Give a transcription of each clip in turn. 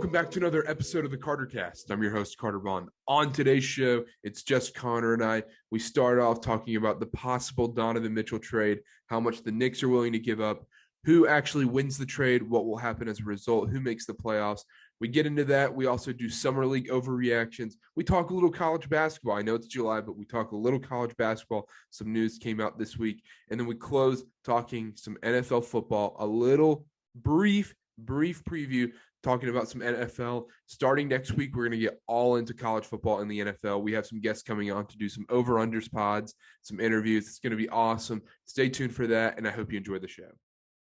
Welcome back to another episode of the Carter Cast. I'm your host, Carter Vaughn. On today's show, it's just Connor and I. We start off talking about the possible Donovan Mitchell trade, how much the Knicks are willing to give up, who actually wins the trade, what will happen as a result, who makes the playoffs. We get into that. We also do Summer League overreactions. We talk a little college basketball. I know it's July, but we talk a little college basketball. Some news came out this week. And then we close talking some NFL football, a little brief preview talking about some NFL. Starting next week, we're going to get all into college football and the NFL. We have some guests coming on to do some over-unders pods, some interviews. It's going to be awesome. Stay tuned for that, and I hope you enjoy the show.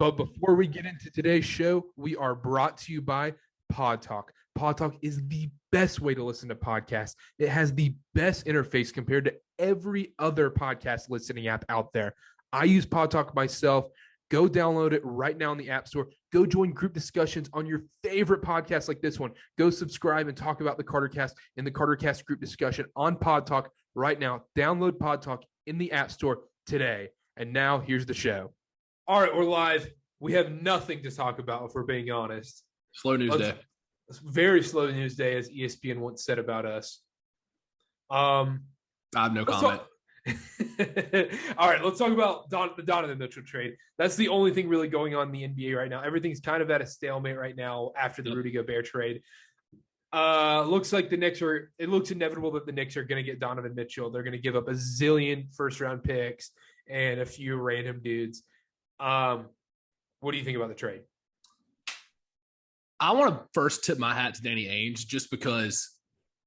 But before we get into today's show, we are brought to you by Pod Talk. Pod Talk is the best way to listen to podcasts. It has the best interface compared to every other podcast listening app out there. I use Pod Talk myself. Go download it right now in the App Store. Go join group discussions on your favorite podcasts like this one. Go subscribe and talk about the Carter Cast in the Carter Cast group discussion on Pod Talk right now. Download Pod Talk in the App Store today. And now here's the show. All right, we're live. We have nothing to talk about, if we're being honest. Slow news day. It's very slow news day, as ESPN once said about us. I have no comment. All right, let's talk about the Donovan Mitchell trade. That's the only thing really going on in the NBA right now. Everything's kind of at a stalemate right now after the Rudy Gobert trade. Looks like it looks inevitable that the Knicks are going to get Donovan Mitchell. They're going to give up a zillion first-round picks and a few random dudes. What do you think about the trade? I want to first tip my hat to Danny Ainge just because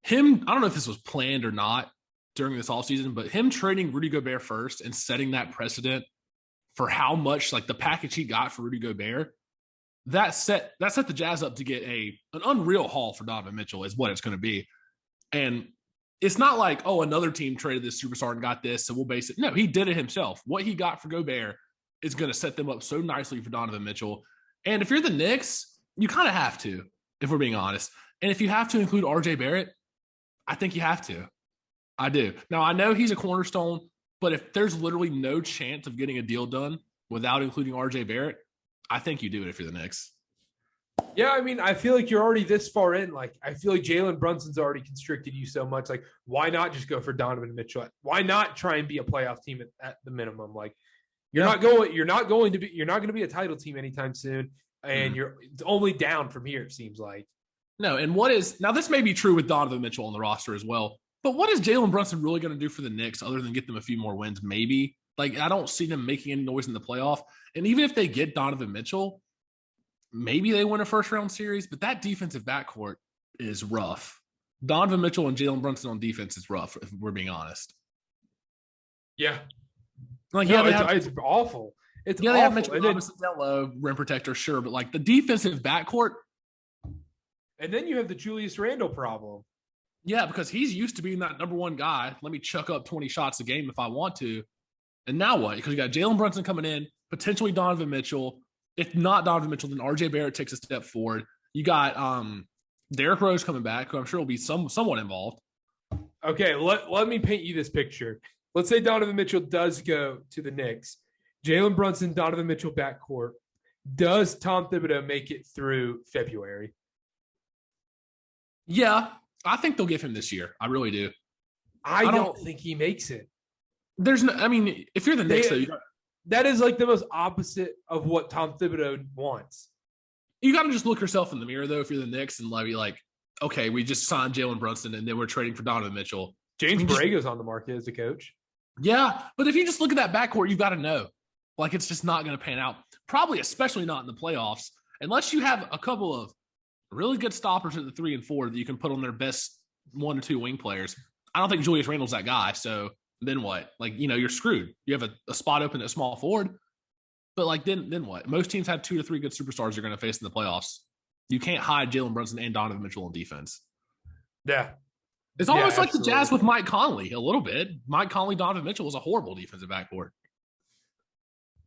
I don't know if this was planned or not during this offseason, but him trading Rudy Gobert first and setting that precedent for how much like the package he got for Rudy Gobert, that set the Jazz up to get an unreal haul for Donovan Mitchell is what it's going to be. And it's not like, oh, another team traded this superstar and got this, so we'll base it. No, he did it himself. What he got for Gobert is going to set them up so nicely for Donovan Mitchell. And if you're the Knicks, you kind of have to, if we're being honest. And if you have to include RJ Barrett, I think you have to. I do. Now, I know he's a cornerstone, but if there's literally no chance of getting a deal done without including RJ Barrett, I think you do it if you're the Knicks. Yeah, I mean, I feel like you're already this far in. Like, I feel like Jalen Brunson's already constricted you so much. Like, why not just go for Donovan Mitchell? Why not try and be a playoff team at the minimum? Like, you're not going to be a title team anytime soon, and it's only down from here, it seems like. No, and now this may be true with Donovan Mitchell on the roster as well. But what is Jalen Brunson really going to do for the Knicks other than get them a few more wins? Maybe. Like, I don't see them making any noise in the playoff. And even if they get Donovan Mitchell, maybe they win a first-round series. But that defensive backcourt is rough. Donovan Mitchell and Jalen Brunson on defense is rough, if we're being honest. Yeah. Like, it's awful. It's awful. They have Mitchell Robinson down low, rim protector, sure. But, like, the defensive backcourt. And then you have the Julius Randle problem. Yeah, because he's used to being that number one guy. Let me chuck up 20 shots a game if I want to. And now what? Because you got Jalen Brunson coming in, potentially Donovan Mitchell. If not Donovan Mitchell, then RJ Barrett takes a step forward. You got Derrick Rose coming back, who I'm sure will be somewhat involved. Okay, let me paint you this picture. Let's say Donovan Mitchell does go to the Knicks. Jalen Brunson, Donovan Mitchell backcourt. Does Tom Thibodeau make it through February? Yeah, I think they'll give him this year. I really do. I don't think he makes it. If you're the Knicks, that is like the most opposite of what Tom Thibodeau wants. You got to just look yourself in the mirror, though, if you're the Knicks and be like, okay, we just signed Jalen Brunson and then we're trading for Donovan Mitchell. James Borrego's on the market as a coach. Yeah, but if you just look at that backcourt, you've got to know. Like, it's just not going to pan out. Probably especially not in the playoffs, unless you have a couple of really good stoppers at the 3 and 4 that you can put on their best 1 or 2 wing players. I don't think Julius Randle's that guy. So then what? Like, you're screwed. You have a spot open at small forward, but like, then what? Most teams have 2 to 3 good superstars you're going to face in the playoffs. You can't hide Jalen Brunson and Donovan Mitchell on defense. Yeah. It's almost like the Jazz with Mike Conley a little bit. Mike Conley, Donovan Mitchell was a horrible defensive backcourt.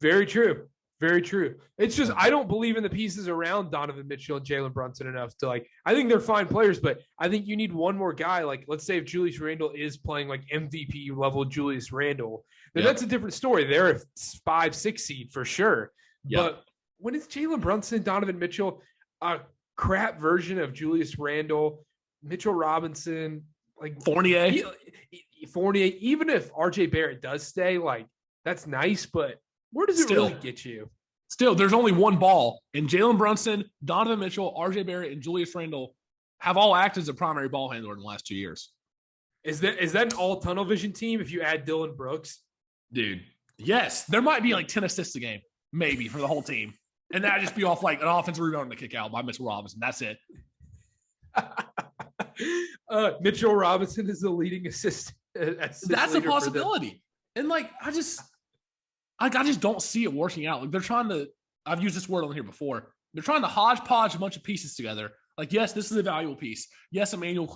Very true. Very true. It's just I don't believe in the pieces around Donovan Mitchell and Jalen Brunson enough to I think they're fine players, but I think you need one more guy. Like, let's say if Julius Randle is playing like MVP level Julius Randle, then that's a different story. They're a 5-6 seed for sure. Yep. But when it's Jalen Brunson, Donovan Mitchell, crap version of Julius Randle, Mitchell Robinson, like Fournier. Fournier. Even if RJ Barrett does stay, like that's nice, but where does it really get you? Still, there's only one ball, and Jalen Brunson, Donovan Mitchell, RJ Barrett, and Julius Randle have all acted as a primary ball handler in the last 2 years. Is that an all tunnel vision team if you add Dylan Brooks? Dude, yes. There might be like 10 assists a game, maybe, for the whole team. And that'd just be off like an offensive rebound and a kick out by Mitchell Robinson. That's it. Mitchell Robinson is the leading assist. That's a possibility. And like, I just don't see it working out. Like they're trying to, I've used this word on here before. They're trying to hodgepodge a bunch of pieces together. Like, yes, this is a valuable piece. Yes, Emmanuel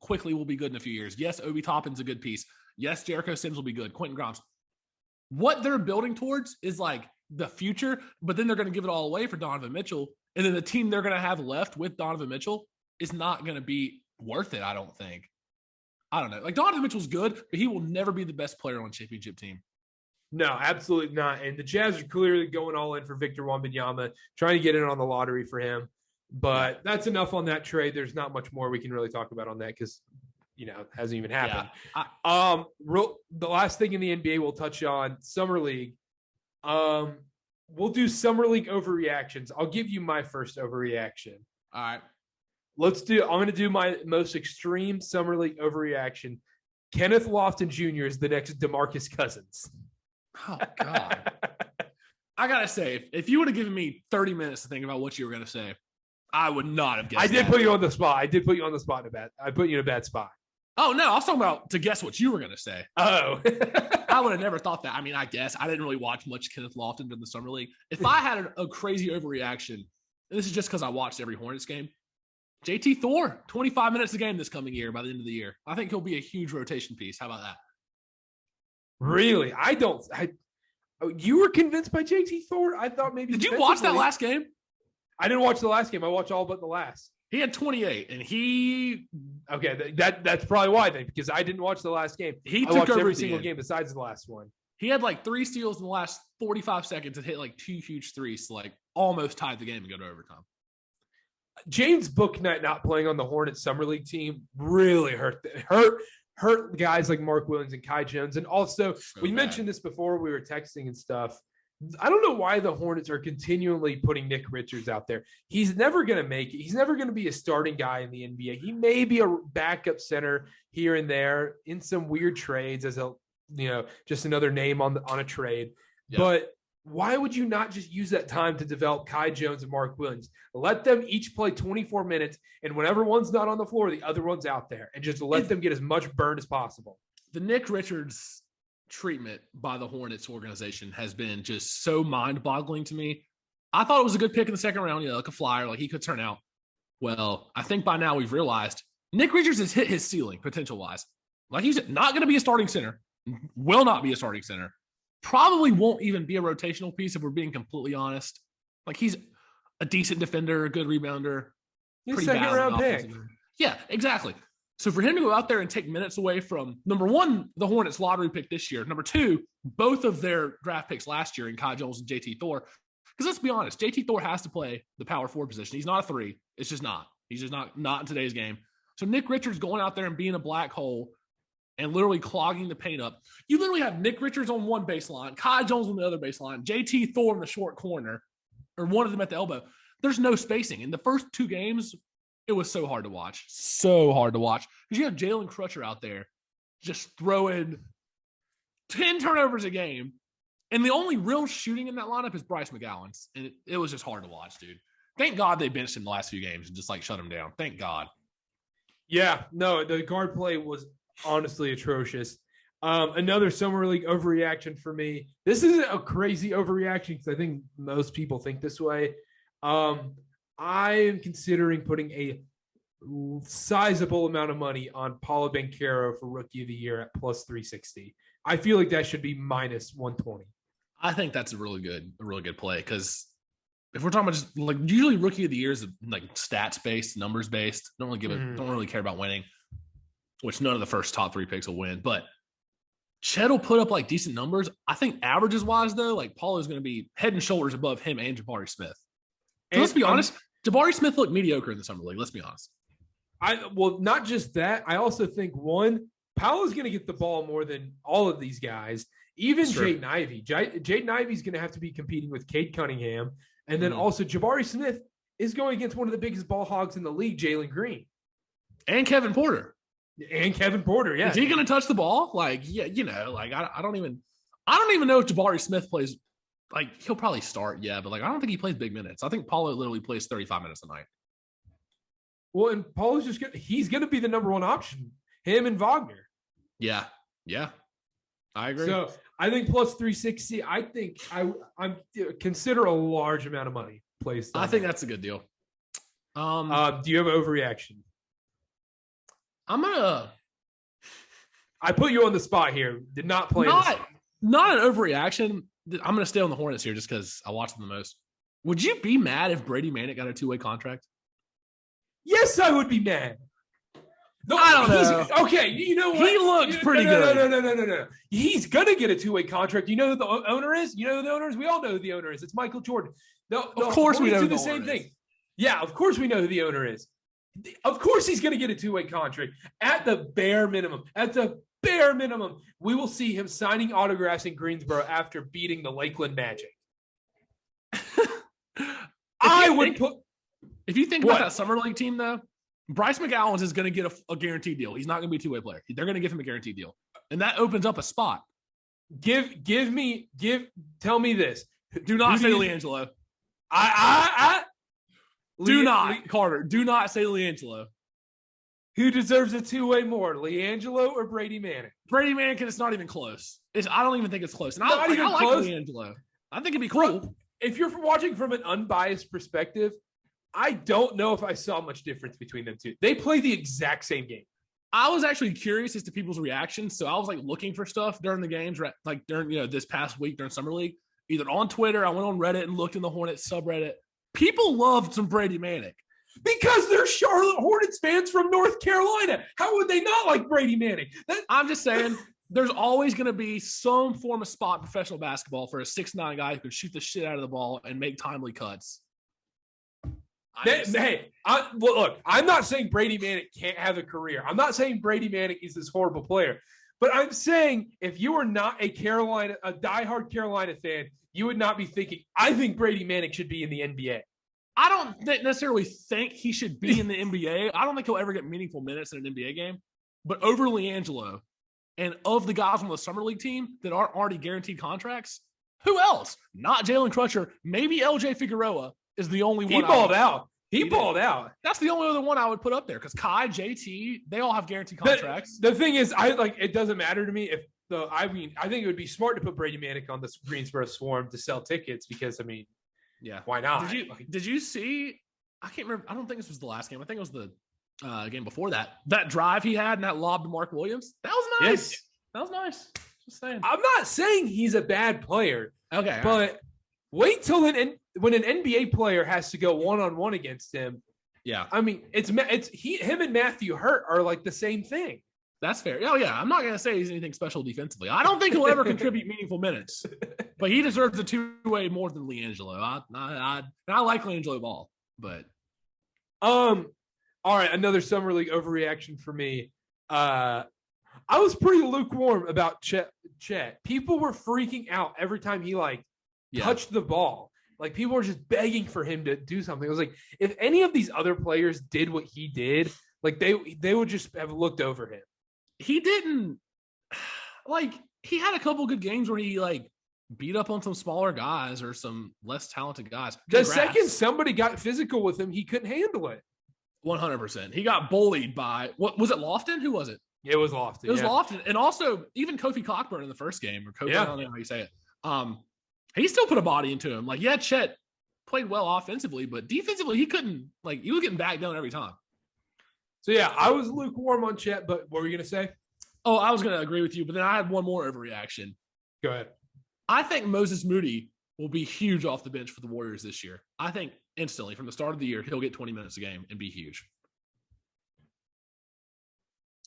quickly will be good in a few years. Yes, Obi Toppin's a good piece. Yes, Jericho Sims will be good. Quentin Grimes. What they're building towards is like the future, but then they're going to give it all away for Donovan Mitchell. And then the team they're going to have left with Donovan Mitchell is not going to be worth it, I don't think. I don't know. Like, Donovan Mitchell's good, but he will never be the best player on a championship team. No, absolutely not. And the Jazz are clearly going all in for Victor Wembanyama, trying to get in on the lottery for him. But that's enough on that trade. There's not much more we can really talk about on that because, it hasn't even happened. Yeah. The last thing in the NBA we'll touch on, Summer League. We'll do Summer League overreactions. I'll give you my first overreaction. All right. I'm going to do my most extreme Summer League overreaction. Kenneth Lofton Jr. is the next DeMarcus Cousins. Oh, God. I got to say, if you would have given me 30 minutes to think about what you were going to say, I would not have guessed. I did put you on the spot. I put you in a bad spot. Oh, no. I was talking about to guess what you were going to say. Oh. I would have never thought that. I mean, I guess. I didn't really watch much Kenneth Lofton in the Summer League. If I had a crazy overreaction, and this is just because I watched every Hornets game, JT Thor, 25 minutes a game this coming year by the end of the year. I think he'll be a huge rotation piece. How about that? Really? You were convinced by JT Thor? I thought maybe. Did you watch that last game? I didn't watch the last game. I watched all but the last. He had 28, and okay. That's probably why then, because I didn't watch the last game. He took over every single game besides the last one. He had like 3 steals in the last 45 seconds and hit like 2 huge threes to like almost tied the game and go to overtime. James Bouknight not playing on the Hornets Summer League team really hurt guys like Mark Williams and Kai Jones. And also, we mentioned this before we were texting and stuff. I don't know why the Hornets are continually putting Nick Richards out there. He's never going to make it. He's never going to be a starting guy in the NBA. He may be a backup center here and there in some weird trades as just another name on a trade. Yeah. But why would you not just use that time to develop Kai Jones and Mark Williams? Let them each play 24 minutes, and whenever one's not on the floor, the other one's out there, and just let them get as much burn as possible. The Nick Richards treatment by the Hornets organization has been just so mind-boggling to me. I thought it was a good pick in the second round, like a flyer, like he could turn out. Well, I think by now we've realized Nick Richards has hit his ceiling potential-wise. Like he's not going to be a starting center, will not be a starting center. Probably won't even be a rotational piece if we're being completely honest. Like he's a decent defender, a good rebounder. He's a second-round pick. Yeah, exactly. So for him to go out there and take minutes away from, number one, the Hornets lottery pick this year. Number two, both of their draft picks last year in Kai Jones and JT Thor. Because let's be honest, JT Thor has to play the power forward position. He's not a 3. It's just not. He's just not in today's game. So Nick Richards going out there and being a black hole and literally clogging the paint up. You literally have Nick Richards on one baseline, Kai Jones on the other baseline, JT Thor in the short corner, or one of them at the elbow. There's no spacing. In the first 2 games, it was so hard to watch. So hard to watch. Because you have Jalen Crutcher out there just throwing 10 turnovers a game. And the only real shooting in that lineup is Bryce McGowan's. And it was just hard to watch, dude. Thank God they benched him the last few games and just shut him down. Thank God. Yeah, no, the guard play was honestly atrocious. Another Summer League overreaction for me. This isn't a crazy overreaction because I think most people think this way. I am considering putting a sizable amount of money on Paulo Banchero for Rookie of the Year at plus 360. I feel like that should be minus 120. I think that's a really good play because if we're talking about just usually Rookie of the Year is stats based, numbers based. Don't really care about winning, which none of the first top 3 picks will win. But Chet will put up decent numbers. I think averages wise though, Paulo's going to be head and shoulders above him and Jabari Smith. So let's be honest. Jabari Smith looked mediocre in the summer league. Let's be honest. Well, not just that. I also think Paolo's going to get the ball more than all of these guys. Even Jaden Ivey. Jaden Ivey's going to have to be competing with Cade Cunningham. And then also Jabari Smith is going against one of the biggest ball hogs in the league, Jalen Green. And Kevin Porter. Yeah. Is he going to touch the ball? Like, yeah, I don't even know if Jabari Smith plays. Like, he'll probably start, yeah, but, like, I don't think he plays big minutes. I think Paulo literally plays 35 minutes a night. Well, and Paulo's he's going to be the number one option, him and Wagner. Yeah. I agree. So, I think plus 360, I think I'm consider a large amount of money placed. I think that's a good deal. Do you have an overreaction? I put you on the spot here. Did not play. Not an overreaction. I'm going to stay on the Hornets here just because I watch them the most. Would you be mad if Brady Manick got a 2-way contract? Yes, I would be mad. No, I don't know. Okay, you know what? He looks pretty good. No. He's going to get a 2-way contract. You know who the owner is? We all know who the owner is. It's Michael Jordan. Of course we know who the same thing. Yeah, of course we know who the owner is. Of course he's going to get a 2-way contract. At the bare minimum, we will see him signing autographs in Greensboro after beating the Lakeland Magic. If you think about that summer league team, though, Bryce McGowan is going to get a guaranteed deal. He's not going to be a 2-way player. They're going to give him a guaranteed deal, and that opens up a spot. Tell me this. Do not say LiAngelo. Carter. Do not say LiAngelo. Who deserves a 2-way more, LiAngelo or Brady Manick? Brady Manick, and it's not even close. I don't even think it's close. And I like LiAngelo. I think it'd be cool. Bro, if you're watching from an unbiased perspective, I don't know if I saw much difference between them two. They play the exact same game. I was actually curious as to people's reactions, so I was looking for stuff during the games, during this past week during Summer League. Either on Twitter, I went on Reddit and looked in the Hornets subreddit. People loved some Brady Manick. Because they're Charlotte Hornets fans from North Carolina. How would they not like Brady Manick? I'm just saying, there's always going to be some form of spot in professional basketball for a 6'9" guy who can shoot the shit out of the ball and make timely cuts. Look, I'm not saying Brady Manick can't have a career. I'm not saying Brady Manick is this horrible player. But I'm saying if you are not a diehard Carolina fan, you would not be thinking, I think Brady Manick should be in the NBA. I don't necessarily think he should be in the NBA. I don't think he'll ever get meaningful minutes in an NBA game. But over LiAngelo and of the guys on the Summer League team that aren't already guaranteed contracts, who else? Not Jalen Crutcher. Maybe LJ Figueroa is the only one. He balled out. That's the only other one I would put up there because Kai, JT, they all have guaranteed contracts. The thing is, it doesn't matter to me if I think it would be smart to put Brady Manick on this Greensboro Swarm to sell tickets because, yeah, why not? Did you see? I can't remember. I don't think this was the last game. I think it was the game before that. That drive he had and that lob to Mark Williams. That was nice. Yes. That was nice. Just saying. I'm not saying he's a bad player. Okay, but wait till when an NBA player has to go one-on-one against him. Yeah, him and Matthew Hurt are like the same thing. That's fair. Oh yeah, I'm not gonna say he's anything special defensively. I don't think he'll ever contribute meaningful minutes, but he deserves a 2-way more than LiAngelo. I like LiAngelo ball, but all right, another Summer League overreaction for me. I was pretty lukewarm about Chet. People were freaking out every time he touched the ball. Like people were just begging for him to do something. I was like, if any of these other players did what he did, they would just have looked over him. He didn't he had a couple good games where he beat up on some smaller guys or some less talented guys. The second somebody got physical with him, he couldn't handle it. 100%. He got bullied by what was it? Lofton? Who was it? It was Lofton. It was Lofton, and also even Kofi Cockburn in the first game, or Kofi. I don't know how you say it. He still put a body into him. Chet played well offensively, but defensively he couldn't. He was getting back down every time. So yeah, I was lukewarm on Chet, but what were you gonna say? Oh, I was gonna agree with you, but then I had one more overreaction. Go ahead. I think Moses Moody will be huge off the bench for the Warriors this year. I think instantly from the start of the year he'll get 20 minutes a game and be huge.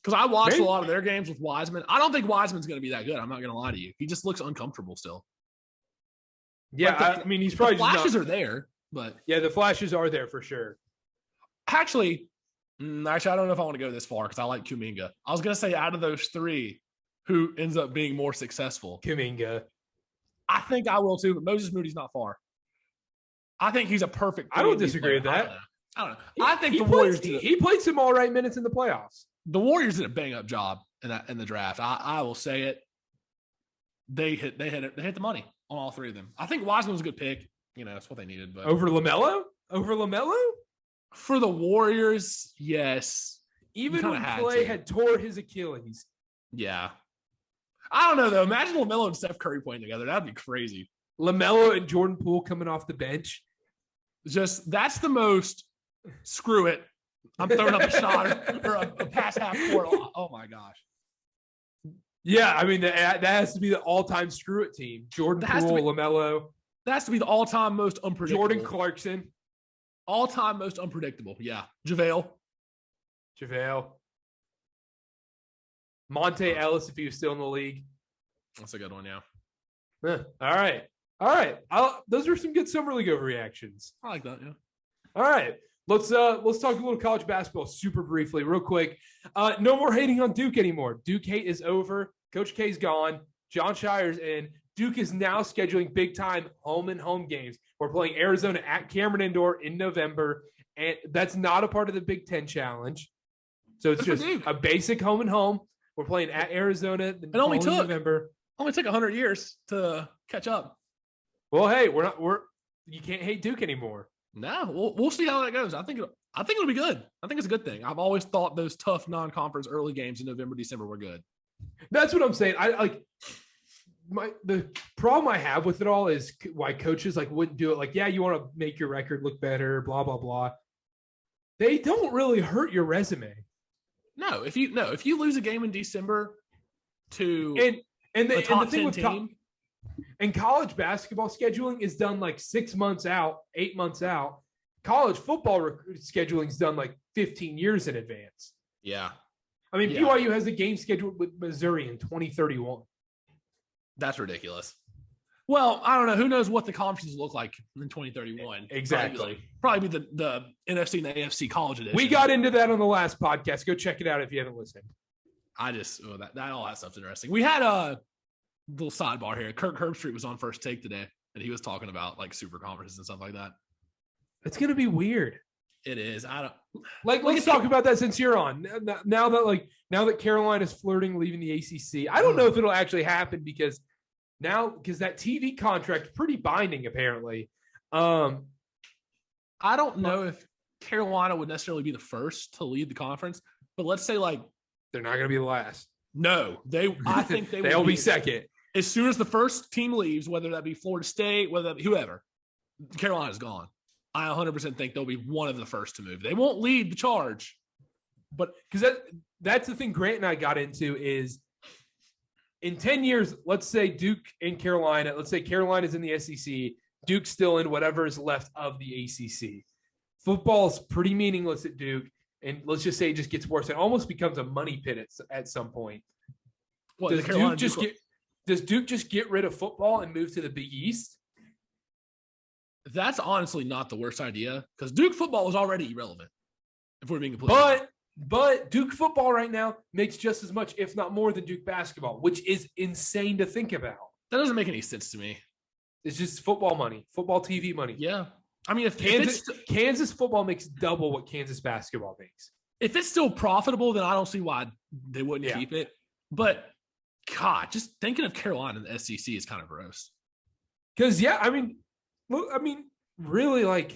Because I watched a lot of their games with Wiseman. I don't think Wiseman's going to be that good. I'm not going to lie to you. He just looks uncomfortable still. Yeah, he's probably the flashes are there. But yeah, the flashes are there for sure. Actually, I don't know if I want to go this far because I like Kuminga. I was going to say out of those three, who ends up being more successful? Kuminga. I think I will too, but Moses Moody's not far. I think he's a perfect. I don't disagree with that. I don't know. I think the Warriors he played some all right minutes in the playoffs. The Warriors did a bang up job in the draft. I will say it. They hit the money on all three of them. I think Wiseman was a good pick. That's what they needed. But over LaMelo? For the Warriors, yes. Even when Clay had tore his Achilles. Yeah. I don't know, though. Imagine LaMelo and Steph Curry playing together. That'd be crazy. LaMelo and Jordan Poole coming off the bench. That's the most screw it. I'm throwing up a shot or a pass half court. Oh, my gosh. Yeah, I mean, that has to be the all-time screw it team. Jordan Poole, LaMelo. That has to be the all-time most unpredictable. Jordan Clarkson. All-time most unpredictable. Yeah. JaVale. Monte Ellis, if he was still in the league. That's a good one, yeah. All right. Those are some good summer league overreactions. I like that, yeah. All right. Let's talk a little college basketball super briefly, real quick. No more hating on Duke anymore. Duke hate is over. Coach K's gone. John Shire's in. Duke is now scheduling big-time home games. We're playing Arizona at Cameron Indoor in November, and that's not a part of the Big Ten Challenge. So it's just a basic home and home. We're playing at Arizona in November. Only took 100 years to catch up. Well, hey, you can't hate Duke anymore. No, we'll see how that goes. I think it'll be good. I think it's a good thing. I've always thought those tough non-conference early games in November, December were good. That's what I'm saying. The problem I have with it all is why coaches wouldn't do it. You want to make your record look better, blah blah blah. They don't really hurt your resume. No, if you lose a game in December to the top thing 10 with team. And college basketball scheduling is done 6 months out, 8 months out. College football scheduling is done 15 years in advance. Yeah. I mean, BYU has a game scheduled with Missouri in 2031. That's ridiculous. Well, I don't know. Who knows what the conferences look like in 2031? Exactly. Probably be the NFC and the AFC college edition. We got into that on the last podcast. Go check it out if you haven't listened. That all that stuff's interesting. We had a little sidebar here. Kirk Herbstreit was on First Take today, and he was talking about super conferences and stuff like that. It's gonna be weird. It is. I don't let's talk about that since you're on. Now that Carolina's flirting leaving the ACC, I don't know if it'll actually happen because that TV contract's pretty binding apparently. I don't know if Carolina would necessarily be the first to lead the conference, but let's say they're not gonna be the last. No, I think they'll be second. As soon as the first team leaves, whether that be Florida State, whether that be whoever, Carolina's gone. I 100% think they'll be one of the first to move. They won't lead the charge, but because that's the thing Grant and I got into is in 10 years, let's say Duke and Carolina, let's say Carolina's in the SEC, Duke's still in whatever is left of the ACC. Football's pretty meaningless at Duke, and let's just say it just gets worse. It almost becomes a money pit at some point. What, does Duke just get rid of football and move to the Big East? That's honestly not the worst idea because Duke football is already irrelevant. If we're being completely honest. But Duke football right now makes just as much, if not more, than Duke basketball, which is insane to think about. That doesn't make any sense to me. It's just football money, football TV money. Yeah, I mean, if Kansas football makes double what Kansas basketball makes, if it's still profitable, then I don't see why they wouldn't keep it. But God, just thinking of Carolina and the SEC is kind of gross. Because really,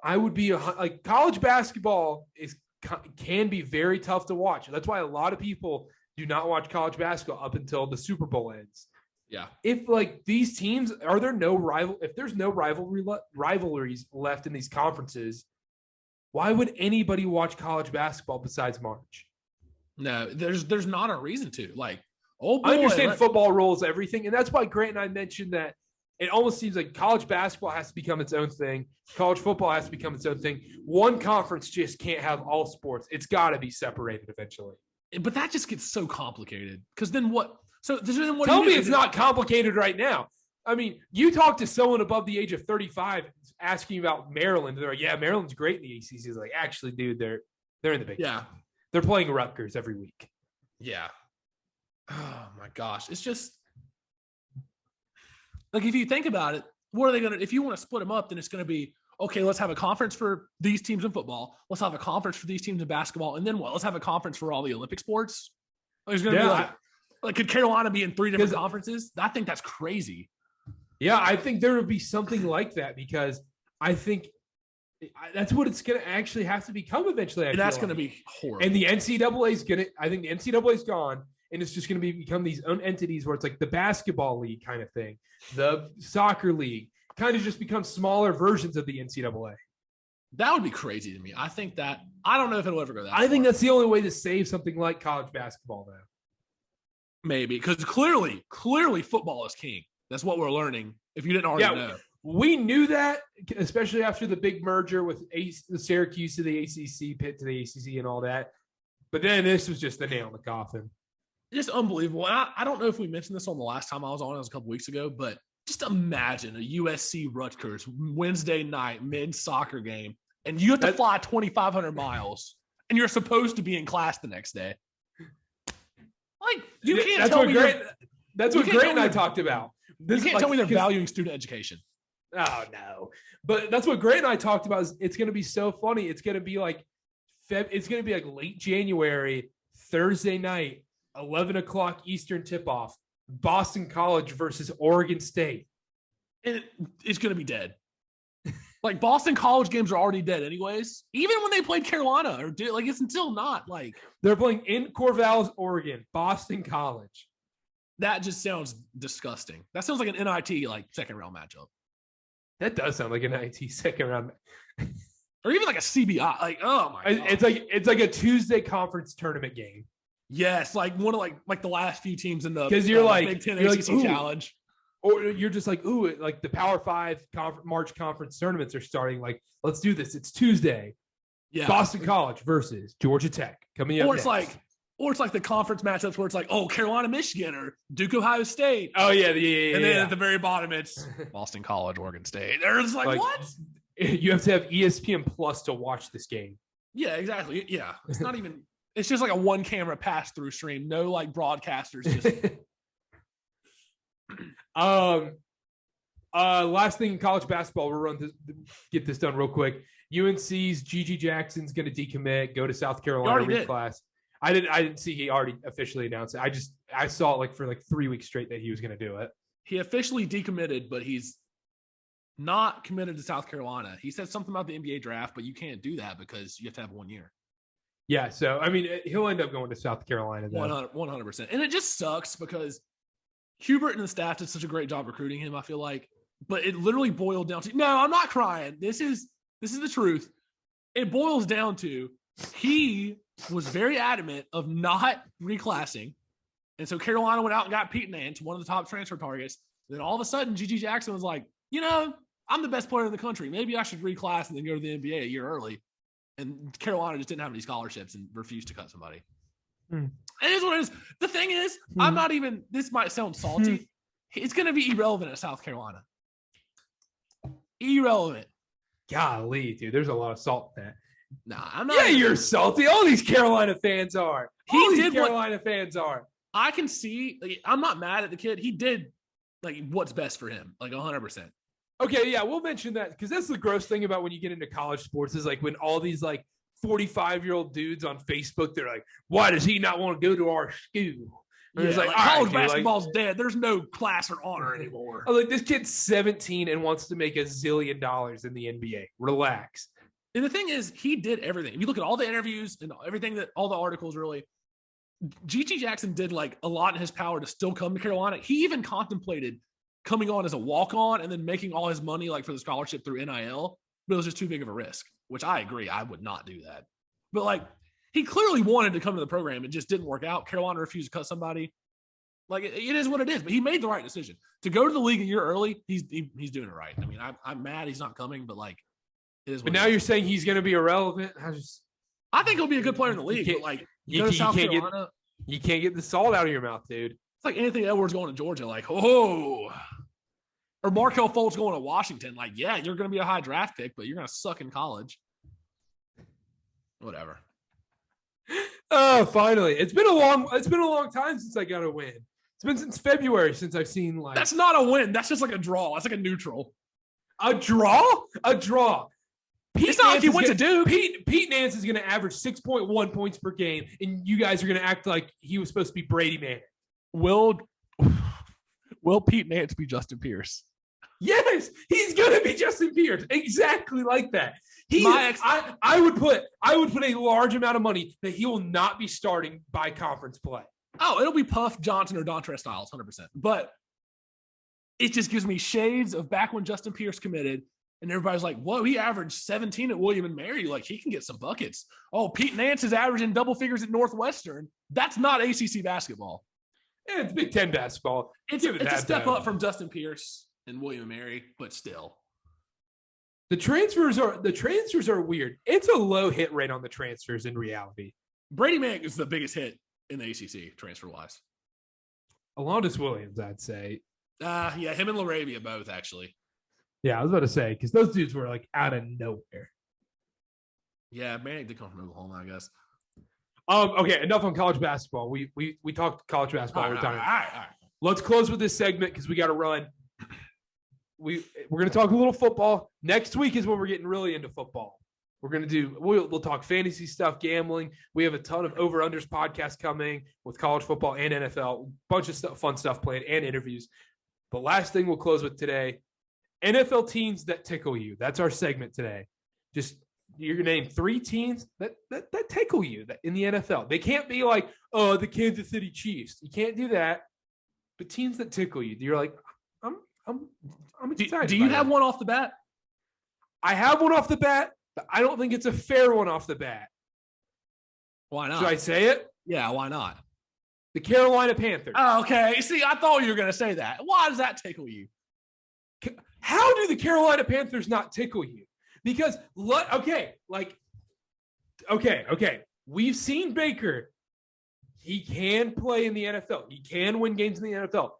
I would be college basketball can be very tough to watch. That's why a lot of people do not watch college basketball up until the Super Bowl ends. Yeah. If these teams, if there's no rivalries left in these conferences, why would anybody watch college basketball besides March? No, there's not a reason to. I understand football rules everything, and that's why Grant and I mentioned that it almost seems like college basketball has to become its own thing. College football has to become its own thing. One conference just can't have all sports. It's got to be separated eventually. But that just gets so complicated. Because then what? So then what? Tell me it's not complicated right now. I mean, you talk to someone above the age of 35 asking about Maryland. They're like, yeah, Maryland's great in the ACC. It's like, actually, dude, they're in the Big Ten. Yeah. They're playing Rutgers every week. Yeah. Oh, my gosh. It's just like if you think about it, what are they going to – if you want to split them up, then it's going to be, okay, let's have a conference for these teams in football. Let's have a conference for these teams in basketball. And then what? Let's have a conference for all the Olympic sports. There's going to be like, could Carolina be in 3 different conferences? I think that's crazy. Yeah, I think there would be something like that because I think that's what it's going to actually have to become eventually. And that's going to be horrible. And the NCAA is going to – I think the NCAA is gone, and it's just going to become these own entities where it's like the basketball league kind of thing, the soccer league, kind of just become smaller versions of the NCAA. That would be crazy to me. I think that – I don't know if it'll ever go that far. I think that's the only way to save something like college basketball, though. Maybe, because clearly football is king. That's what we're learning, if you didn't already know. We knew that, especially after the big merger with the Syracuse to the ACC, Pitt to the ACC and all that. But then this was just the nail in the coffin. It's unbelievable. And I don't know if we mentioned this on the last time I was on. It was a couple weeks ago. But just imagine a USC Rutgers Wednesday night men's soccer game, and you have to fly 2,500 miles, and you're supposed to be in class the next day. Like, you can't tell me that's what Grant and I talked about. You can't tell me they're valuing student education. Oh, no. But that's what Grant and I talked about. Is it's going to be so funny. It's going to be like late January, Thursday night, 11 o'clock Eastern tip-off, Boston College versus Oregon State. And it's going to be dead. Like, Boston College games are already dead anyways. Even when they played Carolina, it's still not like. They're playing in Corvallis, Oregon, Boston College. That just sounds disgusting. That sounds like an NIT second round matchup. That does sound like an NIT second round, or even like a CBI. Like, oh my god, it's like a Tuesday conference tournament game. Yes, like one of like the last few teams in the because you're like Big Ten you're ACC like, challenge, or you're just like like the Power 5 March conference tournaments are starting. Like, let's do this. It's Tuesday. Yeah, Boston College versus Georgia Tech coming up. Or it's like the conference matchups where it's like, oh, Carolina, Michigan, or Duke, Ohio State. Oh, yeah. And then at the very bottom, it's Boston College, Oregon State. They're just like, what? You have to have ESPN Plus to watch this game. Yeah, exactly. Yeah. It's not even – it's just like a one-camera pass-through stream. No, broadcasters. Just last thing in college basketball, we'll get this done real quick. UNC's Gigi Jackson's going to decommit, go to South Carolina reclass. I didn't see he already officially announced it. I saw it for 3 weeks straight that he was going to do it. He officially decommitted, but he's not committed to South Carolina. He said something about the NBA draft, but you can't do that because you have to have 1 year. Yeah, so I mean, he'll end up going to South Carolina. 100%. And it just sucks because Hubert and the staff did such a great job recruiting him, I feel like. But it literally boiled down to – no, I'm not crying. This is the truth. It boils down to he was very adamant of not reclassing. And so Carolina went out and got Pete Nance, one of the top transfer targets. Then all of a sudden, Gigi Jackson was like, I'm the best player in the country. Maybe I should reclass and then go to the NBA a year early. And Carolina just didn't have any scholarships and refused to cut somebody. It is what it is. The thing is, I'm not even – this might sound salty. It's going to be irrelevant at South Carolina. Irrelevant. Golly, dude, there's a lot of salt in that. Nah, I'm not. Yeah, you're salty. All these Carolina fans are. Fans are. I can see. I'm not mad at the kid. He did what's best for him, 100%. Okay, yeah, we'll mention that because that's the gross thing about when you get into college sports is when all these 45-year-old dudes on Facebook, they're like, "Why does he not want to go to our school?" And it's college basketball's dead. There's no class or honor anymore. I'm like, this kid's 17 and wants to make $1 zillion in the NBA. Relax. And the thing is, he did everything. If you look at all the interviews and everything all the articles really, Gigi Jackson did a lot in his power to still come to Carolina. He even contemplated coming on as a walk-on and then making all his money for the scholarship through NIL, but it was just too big of a risk, which I agree. I would not do that. But he clearly wanted to come to the program. It just didn't work out. Carolina refused to cut somebody. It is what it is, but he made the right decision to go to the league a year early. He's doing it right. I mean, I'm mad he's not coming, but it is. But now you're saying he's going to be irrelevant. I think he'll be a good player in the league. You can't get the salt out of your mouth, dude. It's like Anthony Edwards going to Georgia. Oh, Or Markelle Fultz going to Washington. Like, yeah, you're going to be a high draft pick, but you're going to suck in college. Whatever. Oh, finally. It's been a long time since I got a win. It's been since February since I've seen like. That's not a win. That's just like a draw. That's like a neutral. A draw? A draw. It's not like he went to Duke. Pete Nance is going to average 6.1 points per game, and you guys are going to act like he was supposed to be Brady Manning. Will Pete Nance be Justin Pierce? Yes, he's going to be Justin Pierce. Exactly like that. I would put a large amount of money that he will not be starting by conference play. Oh, it'll be Puff Johnson or Dontre Styles, 100%. But it just gives me shades of back when Justin Pierce committed, and everybody's like, whoa, he averaged 17 at William and Mary. Like, he can get some buckets. Oh, Pete Nance is averaging double figures at Northwestern. That's not ACC basketball. Yeah, it's Big Ten basketball. It's a step up from Justin Pierce and William and Mary, but still. The transfers are weird. It's a low hit rate on the transfers in reality. Brady Manning is the biggest hit in the ACC transfer-wise. Alondas Williams, I'd say. Yeah, him and LaRavia both, actually. Yeah, I was about to say, because those dudes were like out of nowhere. Yeah, Manning did come from Oklahoma, I guess. Okay, enough on college basketball. We talked college basketball. All right. Let's close with this segment because we got to run. We're going to talk a little football. Next week is when we're getting really into football. We'll talk fantasy stuff, gambling. We have a ton of over-unders podcasts coming with college football and NFL. Bunch of stuff, fun stuff planned and interviews. The last thing we'll close with today, NFL teams that tickle you. That's our segment today. Just you're going to name 3 teams that tickle you in the NFL. They can't be like, oh, the Kansas City Chiefs. You can't do that. But teams that tickle you. You're like, I'm excited. Do you have one off the bat? I have one off the bat, but I don't think it's a fair one off the bat. Why not? Should I say it? Yeah, why not? The Carolina Panthers. Oh, okay. See, I thought you were going to say that. Why does that tickle you? How do the Carolina Panthers not tickle you? Because, we've seen Baker. He can play in the NFL. He can win games in the NFL.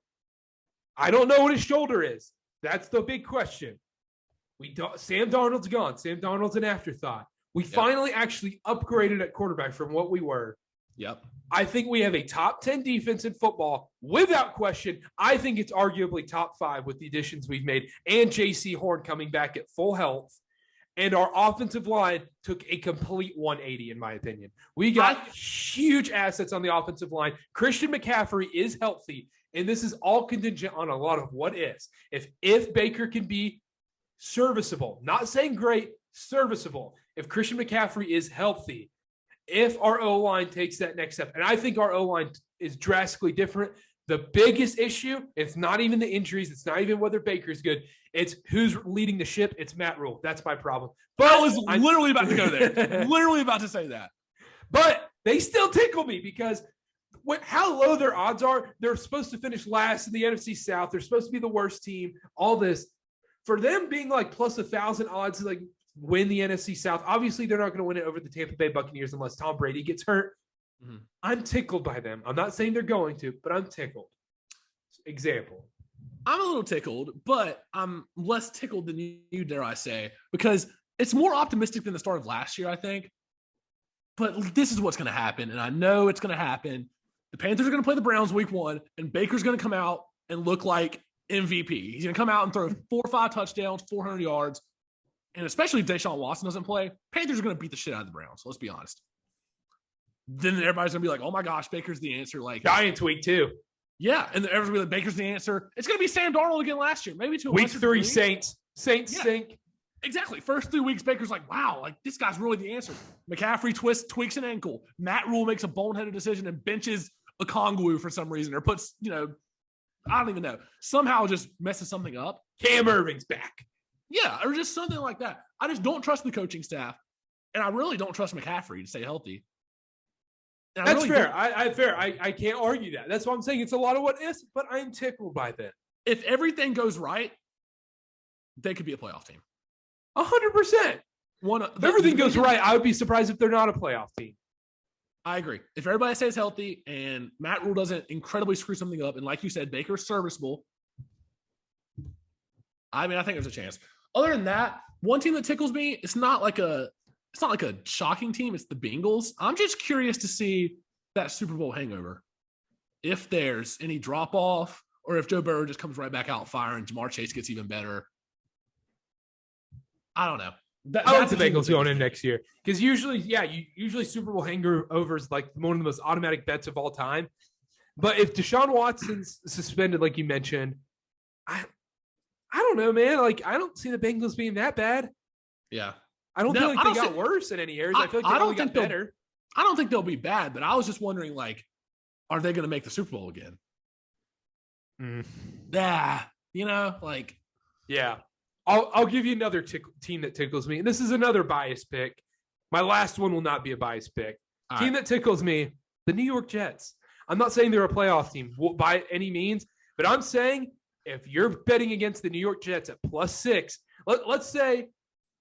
I don't know what his shoulder is. That's the big question. Sam Darnold's gone. Sam Darnold's an afterthought. We finally actually upgraded at quarterback from what we were. Yep. I think we have a top 10 defense in football without question. I think it's arguably top 5 with the additions we've made and J.C. Horn coming back at full health. And our offensive line took a complete 180, in my opinion. We got huge assets on the offensive line. Christian McCaffrey is healthy, and this is all contingent on a lot of what ifs. If Baker can be serviceable, not saying great, serviceable. If Christian McCaffrey is healthy, if our O-line takes that next step, and I think our O-line is drastically different. The biggest issue, it's not even the injuries. It's not even whether Baker's good. It's who's leading the ship. It's Matt Rule. That's my problem. But I was literally about to go there. Literally about to say that. But they still tickle me because how low their odds are. They're supposed to finish last in the NFC South. They're supposed to be the worst team. All this. For them being like plus 1,000 odds to like win the NFC South, obviously they're not going to win it over the Tampa Bay Buccaneers unless Tom Brady gets hurt. Mm-hmm. I'm tickled by them. I'm not saying they're going to, but I'm tickled. Example. I'm a little tickled, but I'm less tickled than you, dare I say, because it's more optimistic than the start of last year, I think. But this is what's going to happen, and I know it's going to happen. The Panthers are going to play the Browns week 1, and Baker's going to come out and look like MVP. He's going to come out and throw 4 or 5 touchdowns, 400 yards, and especially if Deshaun Watson doesn't play, Panthers are going to beat the shit out of the Browns. Let's be honest. Then everybody's going to be like, oh, my gosh, Baker's the answer. Like Giants week 2. Yeah, and everyone's going to be like, Baker's the answer. It's going to be Sam Darnold again last year. Maybe 2 week 3, Saints. Saints stink. Exactly. First 3 weeks, Baker's like, wow, like this guy's really the answer. McCaffrey tweaks an ankle. Matt Rule makes a boneheaded decision and benches a Okongwu for some reason or puts, I don't even know. Somehow just messes something up. Cam Irving's back. Yeah, or just something like that. I just don't trust the coaching staff, and I really don't trust McCaffrey to stay healthy. And that's fair. I can't argue that. That's why I'm saying it's a lot of what ifs, but I'm tickled by that. If everything goes right, they could be a playoff team. 100%. If everything goes right, I would be surprised if they're not a playoff team. I agree. If everybody stays healthy and Matt Rule doesn't incredibly screw something up, and like you said, Baker's serviceable, I mean, I think there's a chance. Other than that, one team that tickles me, it's not like a shocking team. It's the Bengals. I'm just curious to see that Super Bowl hangover. If there's any drop off, or if Joe Burrow just comes right back out firing, Jamar Chase gets even better. I don't know. I like the Bengals going in next year because usually Super Bowl hangover is like one of the most automatic bets of all time. But if Deshaun Watson's suspended, like you mentioned, I don't know, man. Like, I don't see the Bengals being that bad. Yeah. I don't feel like they got worse in any areas. I feel like they only got better. I don't think they'll be bad, but I was just wondering, like, are they going to make the Super Bowl again? Yeah. Yeah. I'll give you another team that tickles me. And this is another biased pick. My last one will not be a biased pick. Team that tickles me, the New York Jets. I'm not saying they're a playoff team by any means, but I'm saying if you're betting against the New York Jets at +6, let's say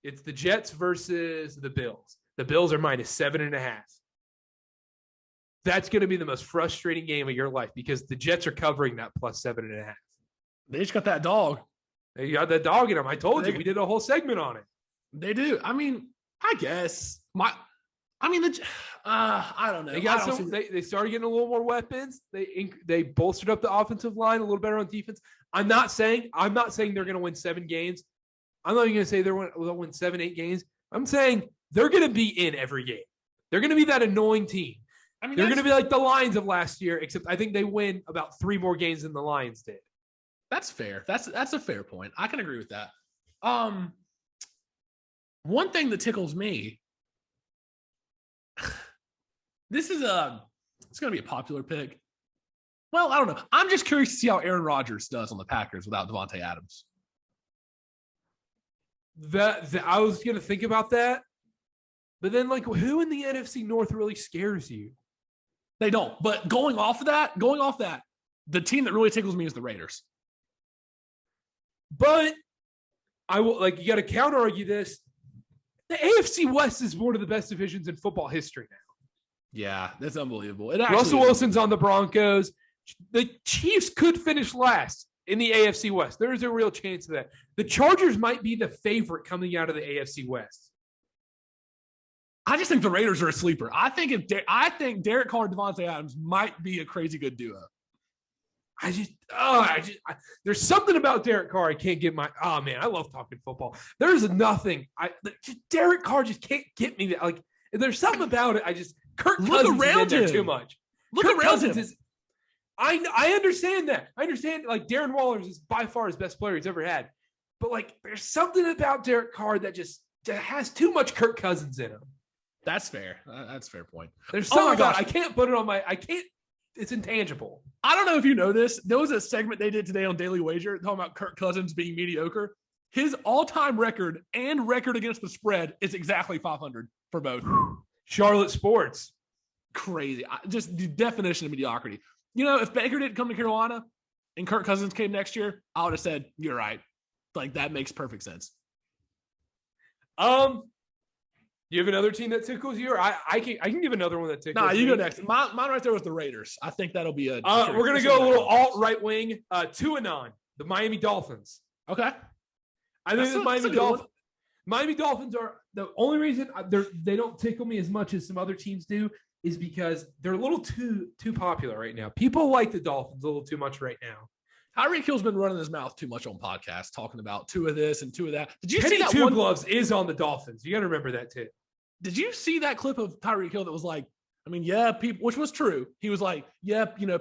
it's the Jets versus the Bills. The Bills are -7.5. That's going to be the most frustrating game of your life because the Jets are covering that +7.5. They just got that dog. They got that dog in them. I told you, we did a whole segment on it. They do. I mean, I guess. I don't know. They got they started getting a little more weapons. They bolstered up the offensive line a little better on defense. I'm not saying they're going to win 7 games. I'm not even going to say they'll win 7-8 games. I'm saying they're going to be in every game. They're going to be that annoying team. I mean, they're going to be like the Lions of last year, except I think they win about 3 more games than the Lions did. That's fair. That's a fair point. I can agree with that. One thing that tickles me. This is it's going to be a popular pick. Well, I don't know. I'm just curious to see how Aaron Rodgers does on the Packers without Devontae Adams. I was going to think about that, but then like, who in the NFC North really scares you? They don't. But going off that, the team that really tickles me is the Raiders. But I will you got to counter argue this. The AFC West is one of the best divisions in football history now. Yeah, that's unbelievable. Russell Wilson's on the Broncos. The Chiefs could finish last in the AFC West. There is a real chance of that. The Chargers might be the favorite coming out of the AFC West. I just think the Raiders are a sleeper. I think Derek Carr and Devontae Adams might be a crazy good duo. There's something about Derek Carr I can't get I love talking football. There's nothing. Derek Carr just can't get me that. Like, there's something about it. Kirk Cousins is in there too much. Kirk Cousins is. I understand that. I understand. Like, Darren Waller is by far his best player he's ever had, but like, there's something about Derek Carr that just has too much Kirk Cousins in him. That's fair. That's a fair point. There's something about I can't put it on my. I can't. It's intangible. I don't know if you know this. There was a segment they did today on Daily Wager talking about Kirk Cousins being mediocre. His all-time record and record against the spread is exactly 500 for both. Charlotte sports. Crazy. Just the definition of mediocrity. If Baker didn't come to Carolina and Kirk Cousins came next year, I would have said, you're right. Like, that makes perfect sense. You have another team that tickles you, or I can give another one that tickles. Nah, you go next. Mine right there was the Raiders. I think that'll be a. We're gonna go a little alt right wing. 2-9, the Miami Dolphins. Okay. I think the Miami Dolphins. Miami Dolphins are the only reason they don't tickle me as much as some other teams do is because they're a little too popular right now. People like the Dolphins a little too much right now. Tyreek Hill's been running his mouth too much on podcasts, talking about 2 of this and 2 of that. Did you Kenny see that Two Gloves is on the Dolphins? You got to remember that too. Did you see that clip of Tyreek Hill that was like, people, which was true. He was like,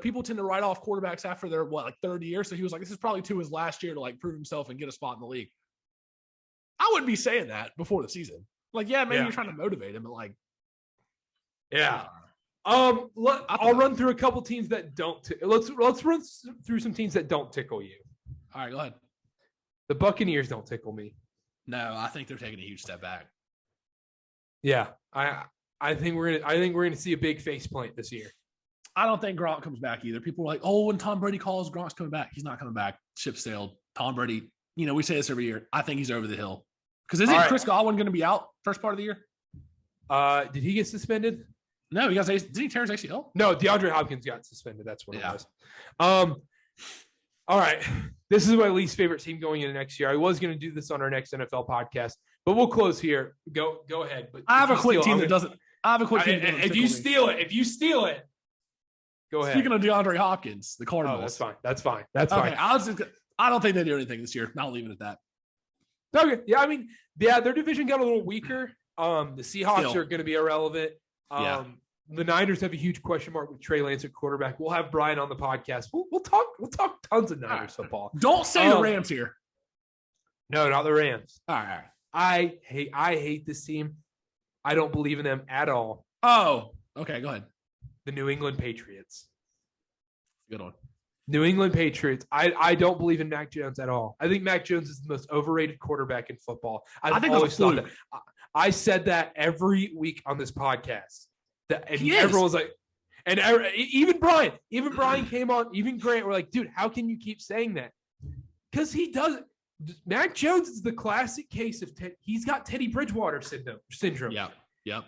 people tend to write off quarterbacks after their third year. So he was like, this is probably his last year to prove himself and get a spot in the league. I wouldn't be saying that before the season. You're trying to motivate him, but yeah. I'll run through a couple teams that don't. Let's run through some teams that don't tickle you. All right, go ahead. The Buccaneers don't tickle me. No, I think they're taking a huge step back. Yeah, I think we're gonna see a big face plant this year. I don't think Gronk comes back either. People are like, oh, when Tom Brady calls, Gronk's coming back. He's not coming back. Ship sailed. Tom Brady. We say this every year. I think he's over the hill. Because isn't Chris Godwin going to be out first part of the year? Did he get suspended? No, did he tear his ACL? No, DeAndre Hopkins got suspended. That's what it was. All All right. This is my least favorite team going into next year. I was going to do this on our next NFL podcast, but we'll close here. Go ahead. But I have a quick team that doesn't. I have a quick team. If you steal it, go ahead. Speaking of DeAndre Hopkins, the Cardinals. Oh, that's fine. That's fine. I don't think they do anything this year. I'll leave it at that. Okay. Yeah, I mean, their division got a little weaker. The Seahawks are going to be irrelevant. The Niners have a huge question mark with Trey Lance at quarterback. We'll have Brian on the podcast. We'll talk tons of Niners football. Don't say the Rams here. No, not the Rams. All right. I hate this team. I don't believe in them at all. Oh, okay. Go ahead. The New England Patriots. Good one. New England Patriots. I don't believe in Mac Jones at all. I think Mac Jones is the most overrated quarterback in football. I think always thought that. I said that every week on this podcast. Everyone's like, and even Brian came on, even Grant were like, dude, how can you keep saying that? Because he doesn't. Mac Jones is the classic case of he's got Teddy Bridgewater syndrome. Yep.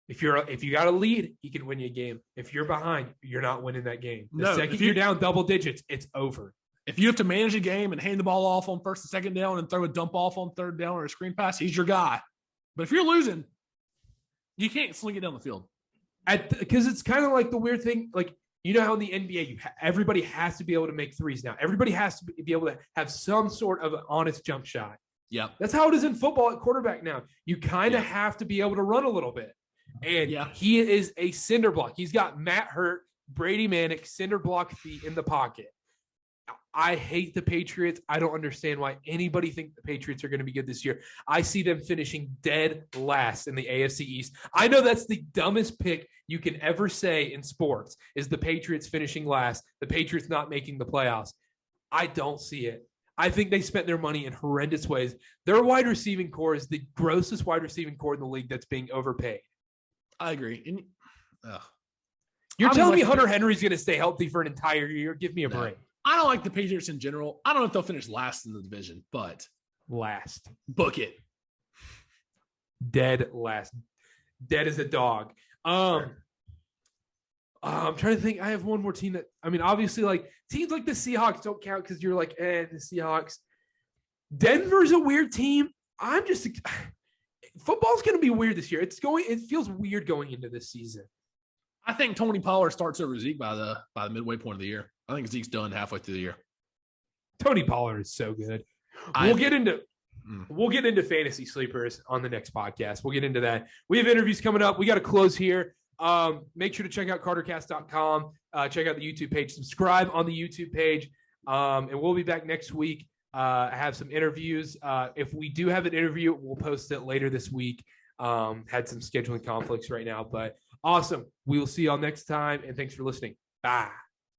If you got a lead, he can win you a game. If you're behind, you're not winning that game. The second you're down double digits, it's over. If you have to manage a game and hand the ball off on first and second down and throw a dump off on third down or a screen pass, he's your guy. But if you're losing, you can't sling it down the field. Because it's kind of like the weird thing, like, you know how in the NBA, everybody has to be able to make threes now. Everybody has to be able to have some sort of an honest jump shot. Yeah. That's how it is in football at quarterback now. You kind of have to be able to run a little bit. And he is a cinder block. He's got Matt Hurt, Brady Manick, cinder block feet in the pocket. I hate the Patriots. I don't understand why anybody thinks the Patriots are going to be good this year. I see them finishing dead last in the AFC East. I know that's the dumbest pick you can ever say in sports, is the Patriots finishing last, the Patriots not making the playoffs. I don't see it. I think they spent their money in horrendous ways. Their wide receiving core is the grossest wide receiving core in the league that's being overpaid. I agree. You're telling me Hunter Henry's going to stay healthy for an entire year? Give me a break. I don't like the Patriots in general. I don't know if they'll finish last in the division, but last. Book it. Dead last. Dead as a dog. I'm trying to think. I have one more team that, I mean, obviously, like, teams like the Seahawks don't count because you're like, the Seahawks. Denver's a weird team. Football's going to be weird this year. It feels weird going into this season. I think Tony Pollard starts over Zeke by the midway point of the year. I think Zeke's done halfway through the year. Tony Pollard is so good. We'll get into fantasy sleepers on the next podcast. We'll get into that. We have interviews coming up. We got to close here. Make sure to check out cartercast.com. Check out the YouTube page. Subscribe on the YouTube page. And we'll be back next week. Have some interviews. If we do have an interview, we'll post it later this week. Had some scheduling conflicts right now, but awesome. We will see y'all next time, and thanks for listening. Bye.